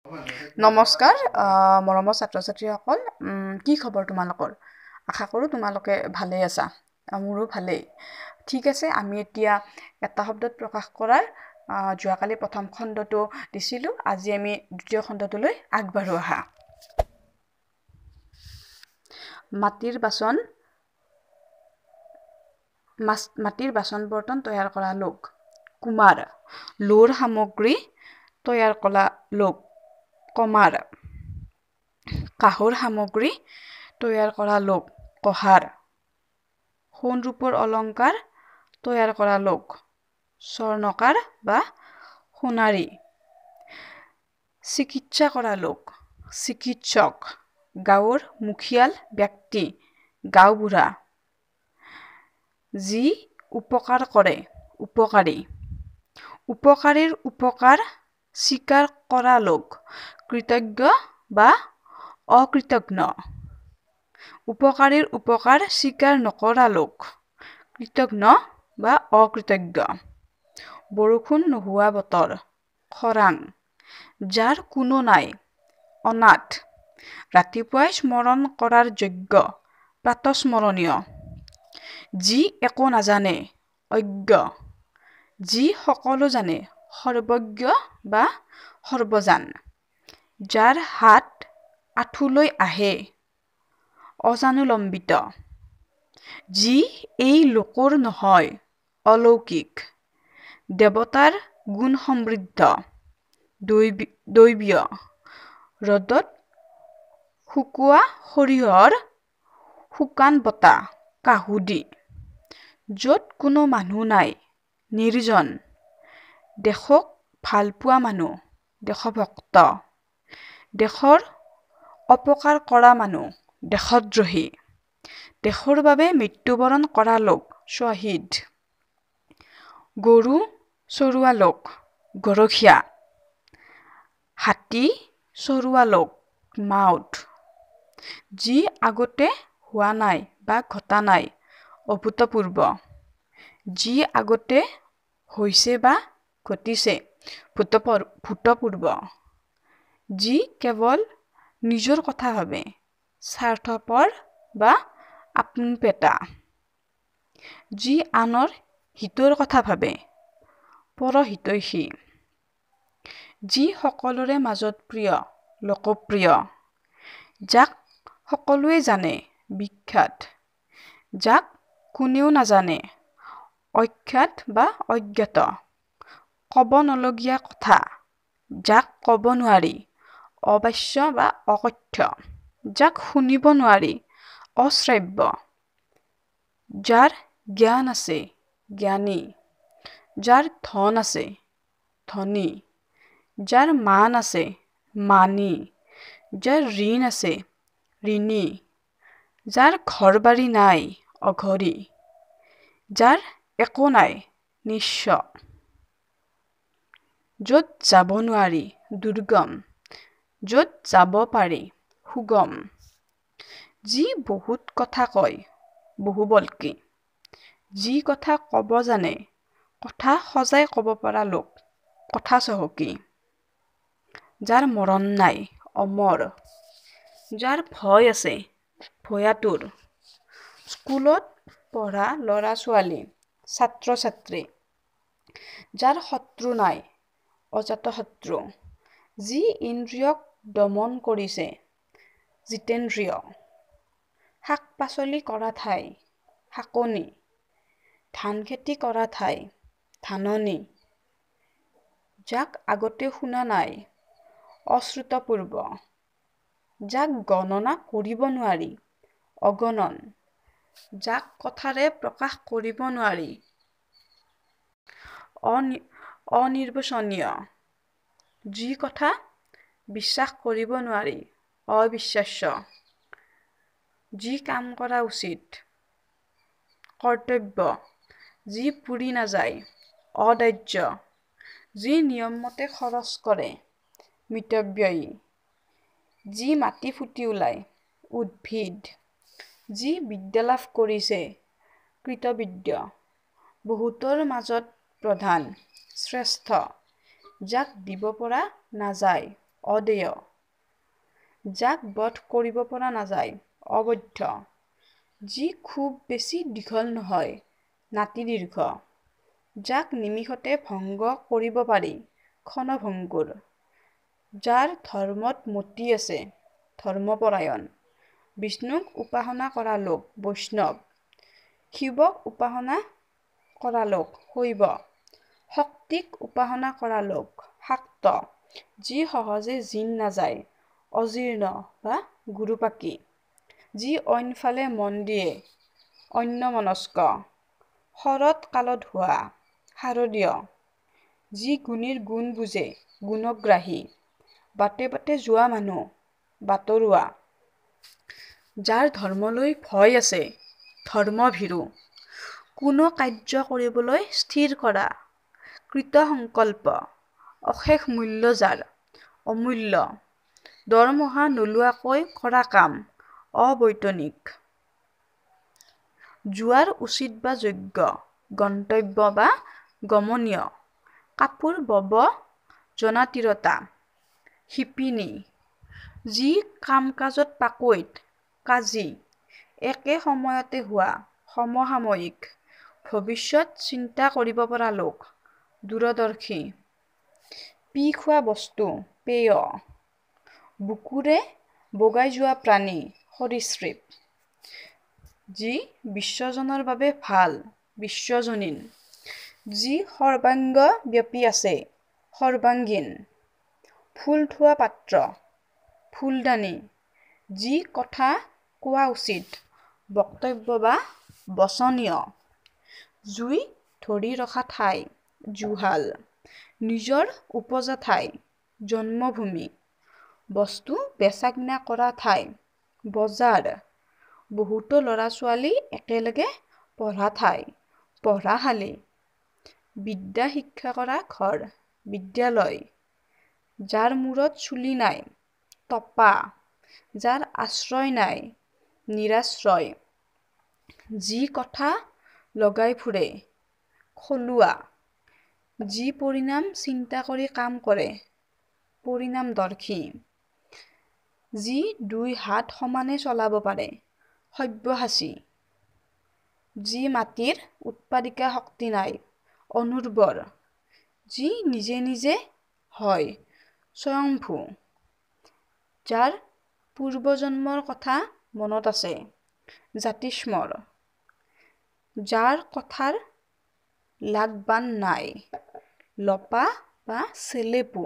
নমস্কাৰ মৰমৰ ছাত্ৰ ছাত্ৰীসকল কি খবৰ তোমালোকৰ আশা কৰোঁ তোমালোকে ভালেই আছা মোৰো ভালেই ঠিক আছে আমি এতিয়া এটা শব্দত প্ৰকাশ কৰাৰ যোৱাকালি প্ৰথম খণ্ডটো দিছিলোঁ আজি আমি দ্বিতীয় খণ্ডটোলৈ আগবাঢ়ো আহা মাটিৰ বাচন বৰ্তন তৈয়াৰ কৰা লোক কুমাৰ লোৰ সামগ্ৰী তৈয়াৰ কৰা লোক কমাৰ কাঁহৰ সামগ্ৰী তৈয়াৰ কৰা লোক কহাৰ সোণ ৰূপৰ অলংকাৰ তৈয়াৰ কৰা লোক স্বৰ্ণকাৰ বা সোণাৰী চিকিৎসা কৰা লোক চিকিৎসক গাঁৱৰ মুখিয়াল ব্যক্তি গাঁওবুঢ়া যি উপকাৰ কৰে উপকাৰী উপকাৰীৰ উপকাৰ স্বীকাৰ কৰা লোক কৃতজ্ঞ বা অকৃতজ্ঞ উপকাৰীৰ উপকাৰ স্বীকাৰ নকৰা লোক কৃতজ্ঞ বা অকৃতজ্ঞ বৰষুণ নোহোৱা বতৰ খৰাং যাৰ কোনো নাই অনাথ ৰাতিপুৱাই স্মৰণ কৰাৰ যোগ্য প্ৰাতঃস্মৰণীয় যি একো নাজানে অজ্ঞ যি সকলো জানে সৰ্বজ্ঞ বা সৰ্বজান যাৰ হাত আঁঠুলৈ আহে অজানুলম্বিত যি এই লোকৰ নহয় অলৌকিক দেৱতাৰ গুণ সমৃদ্ধ দৈৱীয় ৰ'দত শুকোৱা সৰিয়হৰ শুকান বতাহ কাহুদি য'ত কোনো মানুহ নাই নিৰ্জন দেশক ভালপোৱা মানুহ দেশভক্ত দেশৰ অপকাৰ কৰা মানুহ দেশদ্ৰোহী দেশৰ বাবে মৃত্যুবৰণ কৰা লোক শ্বহীদ গৰু চৰুৱা লোক গৰখীয়া হাতী চৰুৱা লোক মাউত যি আগতে হোৱা নাই বা ঘটা নাই অভূতপূৰ্ব যি আগতে হৈছে বা ঘটিছে ভূতপূৰ্ব যি কেৱল নিজৰ কথা ভাবে স্বাৰ্থপৰ বা আপোনপেটা যি আনৰ হিতৰ কথা ভাবে পৰহিতৈষী যি সকলোৰে মাজত প্ৰিয় লোকপ্ৰিয় যাক সকলোৱে জানে বিখ্যাত যাক কোনেও নাজানে অখ্যাত বা অজ্ঞাত ক'ব নলগীয়া কথা যাক ক'ব নোৱাৰি অবাচ্য বা অকথ্য যাক শুনিব নোৱাৰি অশ্ৰাব্য যাৰ জ্ঞান আছে জ্ঞানী যাৰ ধন আছে ধনী যাৰ মান আছে মানী যাৰ ঋণ আছে ঋণী যাৰ ঘৰ-বাৰী নাই অঘৰী যাৰ একো নাই নিঃস্ব য'ত যাব নোৱাৰি দুৰ্গম য'ত যাব পাৰি সুগম যি বহুত কথা কয় বহুবল্কী যি কথা ক'ব জানে কথা সজাই ক'ব পৰা লোক কথা চহকী যাৰ মৰণ নাই অমৰ যাৰ ভয় আছে ভয়াতুৰ স্কুলত পঢ়া ল'ৰা ছোৱালী ছাত্ৰ ছাত্ৰী যাৰ শত্ৰু নাই অজাতশত্ৰু যি ইন্দ্ৰিয়ক দমন কৰিছে জিতেন্দ্ৰিয় শাক পাচলি কৰা ঠাই শাকনি ধান খেতি কৰা ঠাই ধাননি যাক আগতে শুনা নাই অশ্ৰুতপূৰ্ব যাক গণনা কৰিব নোৱাৰি অগণন যাক কথাৰে প্ৰকাশ কৰিব নোৱাৰি অনিৰ্বচনীয় যি কথা বিশ্বাস কৰিব নোৱাৰি অবিশ্বাস্য যি কাম কৰা উচিত কৰ্তব্য যি পুৰি নাযায় অদাৰ্য যি নিয়মমতে খৰচ কৰে মিতব্যয়ী যি মাটি ফুটি ওলায় উদ্ভিদ যি বিদ্যা লাভ কৰিছে কৃতবিদ্য বহুতৰ মাজত প্ৰধান শ্ৰেষ্ঠ যাক দিব পৰা নাযায় অদেয়, যাক বধ কৰিব পৰা নাযায়, অবধ্য, যি খুব বেছি দীঘল নহয়, নাতিদীৰ্ঘ, যাক নিমিষতে ভংগ কৰিব পাৰি, ক্ষণভংগুৰ, যাৰ ধৰ্মত মতি আছে, ধৰ্মপৰায়ণ, বিষ্ণুক উপাসনা কৰা লোক, বৈষ্ণৱ, শিৱক উপাসনা কৰা লোক, শৈৱ, শক্তিক উপাসনা কৰা লোক, শাক্ত, যি সহজে জীৰ্ণ নাযায়, অজীৰ্ণ বা গুৰুপাকী, যি অইনফালে মন দিয়ে, অন্যমনস্ক, শৰৎ কালত হোৱা, শাৰদীয়, যি গুণীৰ গুণ বুজে, গুণগ্ৰাহী, বাটে বাটে যোৱা মানুহ, বাটৰুৱা, যাৰ ধৰ্মলৈ ভয় আছে, ধৰ্মভীৰু, কোনো কাৰ্য কৰিবলৈ স্থিৰ কৰা, কৃতসংকল্প, অশেষ মূল্য যাৰ, অমূল্য, দৰমহা নোলোৱাকৈ কৰা কাম, অবৈতনিক, যোৱাৰ উচিত বা যোগ্য, গন্তব্য বা গমনীয়, কাপোৰ বব জনা তিৰোতা, শিপিনী, যি কাম-কাজত পাকৈত, কাজী, একে সময়তে হোৱা, সমসাময়িক, ভৱিষ্যত চিন্তা কৰিব পৰা লোক, দূৰদৰ্শী, পি খোৱা বস্তু, পেয়, বুকুৰে বগাই যোৱা প্ৰাণী, সৰীসৃপ, যি বিশ্বজনৰ বাবে ভাল, বিশ্বজনীন, যি সৰ্বাংগ ব্যাপী আছে, সৰ্বাংগীন, ফুল থোৱা পাত্ৰ, ফুলদানি, যি কথা কোৱা উচিত, বক্তব্য বা বচনীয়, জুই ধৰি ৰখা ঠাই, জুহাল, নিজৰ উপজা ঠাই, জন্মভূমি, বস্তু বেচা-কিনা কৰা ঠাই, বজাৰ, বহুতো ল'ৰা-ছোৱালী একেলগে পঢ়া ঠাই, পঢ়াশালী, বিদ্যা শিক্ষা কৰা ঘৰ, বিদ্যালয়, যাৰ মূৰত চুলি নাই, টপা, যাৰ আশ্ৰয় নাই, নিৰাশ্ৰয়, যি কথা লগাই ফুৰে, খলুৱা, যি পৰিণাম চিন্তা কৰি কাম কৰে, পৰিণামদৰ্শী, যি দুই হাত সমানে চলাব পাৰে, সব্যসাচী, যি মাটিৰ উৎপাদিকা শক্তি নাই, অনুৰ্বৰ, যি নিজে নিজে হয়, স্বয়ংভূ, যাৰ পূৰ্বজন্মৰ কথা মনত আছে, জাতিস্মৰ, যাৰ কথাৰ লাগ-বান নাই, লপা বা চেলেপু,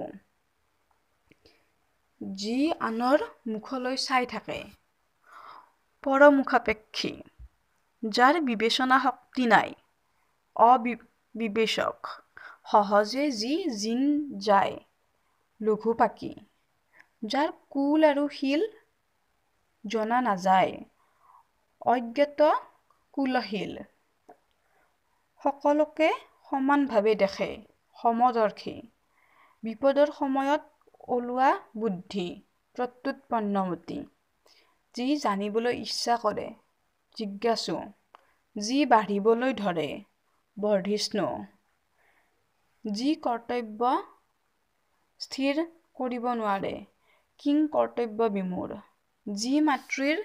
যি আনৰ মুখলৈ চাই থাকে, পৰমুখাপেক্ষী, যাৰ বিবেচনা শক্তি নাই, অবিবেচক, সহজে যি জিন যায়, লঘুপাকী, যাৰ কুল আৰু শিল জনা নাযায়, অজ্ঞাত কুলশীল, সকলোকে সমানভাৱে দেখে, সমদৰ্শী, বিপদৰ সময়ত ওলোৱা বুদ্ধি, প্ৰত্যুৎপন্নমতি, যি জানিবলৈ ইচ্ছা কৰে, জিজ্ঞাসু, যি বাঢ়িবলৈ ধৰে, বৰ্ধিষ্ণু, যি কৰ্তব্য স্থিৰ কৰিব নোৱাৰে, কিং কৰ্তব্য বিমূঢ়, যি মাতৃৰ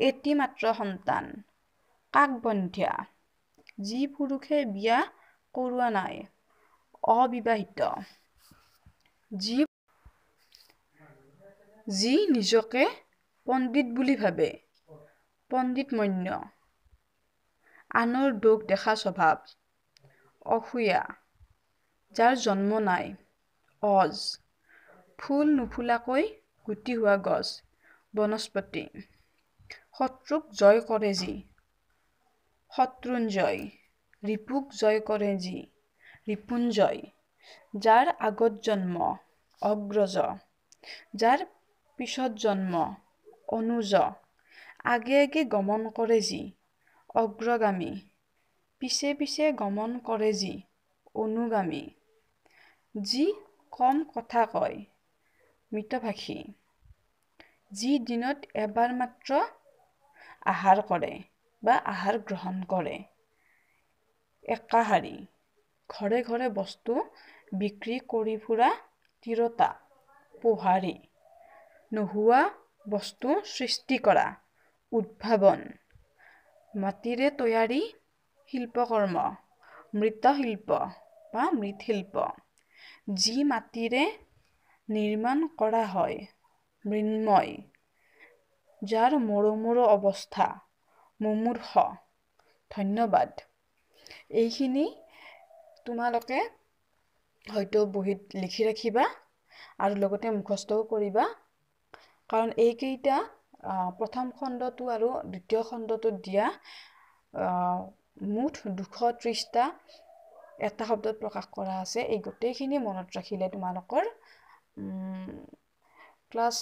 এটি মাত্ৰ সন্তান, কাকবন্ধ্যা, যি পুৰুষে বিয়া কৰোৱা নাই, অবিবাহিত, যি নিজকে পণ্ডিত বুলি ভাবে, পণ্ডিতমন্য, আনৰ দোষ দেখা স্বভাৱ, অসূয়া, যাৰ জন্ম নাই, অজ, ফুল নুফুলাকৈ গুটি হোৱা গছ, বনস্পতি, শত্ৰুক জয় কৰে যি, শত্ৰুঞ্জয়, ৰিপুক জয় কৰে যি, ৰিপুঞ্জয়, যাৰ আগত জন্ম, অগ্ৰজ, যাৰ পিছত জন্ম, অনুজ, আগে আগে গমন কৰে যি, অগ্ৰগামী, পিছে পিছে গমন কৰে যি, অনুগামী, যি কম কথা কয়, মিতভাষী, যি দিনত এবাৰ মাত্ৰ আহাৰ কৰে বা আহাৰ গ্ৰহণ কৰে, একাহাৰী, ঘৰে ঘৰে বস্তু বিক্ৰী কৰি ফুৰা তিৰোতা, পোহাৰী নোহোৱা বস্তু সৃষ্টি কৰা উদ্ভাৱন মাটিৰে তৈয়াৰী শিল্পকৰ্ম মৃৎশিল্প বা মৃৎশিল্প যি মাটিৰে নিৰ্মাণ কৰা হয় মৃন্ময় যাৰ মৰমৰো অৱস্থা মুমূৰ্ষ ধন্যবাদ এইখিনি তোমালোকে হয়তো বহীত লিখি ৰাখিবা আৰু লগতে মুখস্থও কৰিবা কাৰণ এইকেইটা প্ৰথম খণ্ডটো আৰু দ্বিতীয় খণ্ডটোত দিয়া মুঠ 230টা এটা শব্দত প্ৰকাশ কৰা আছে এই গোটেইখিনি মনত ৰাখিলে তোমালোকৰ ক্লাছ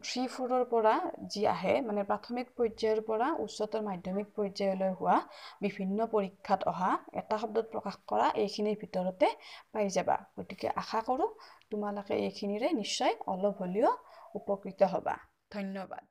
3-4 পৰা যি আহে মানে প্ৰাথমিক পৰ্যায়ৰ পৰা উচ্চতৰ মাধ্যমিক পৰ্যায়লৈ হোৱা বিভিন্ন পৰীক্ষাত অহা এটা শব্দত প্ৰকাশ কৰা এইখিনিৰ ভিতৰতে পাই যাবা গতিকে আশা কৰোঁ তোমালোকে এইখিনিৰে নিশ্চয় অলপ হ'লেও উপকৃত হ'বা ধন্যবাদ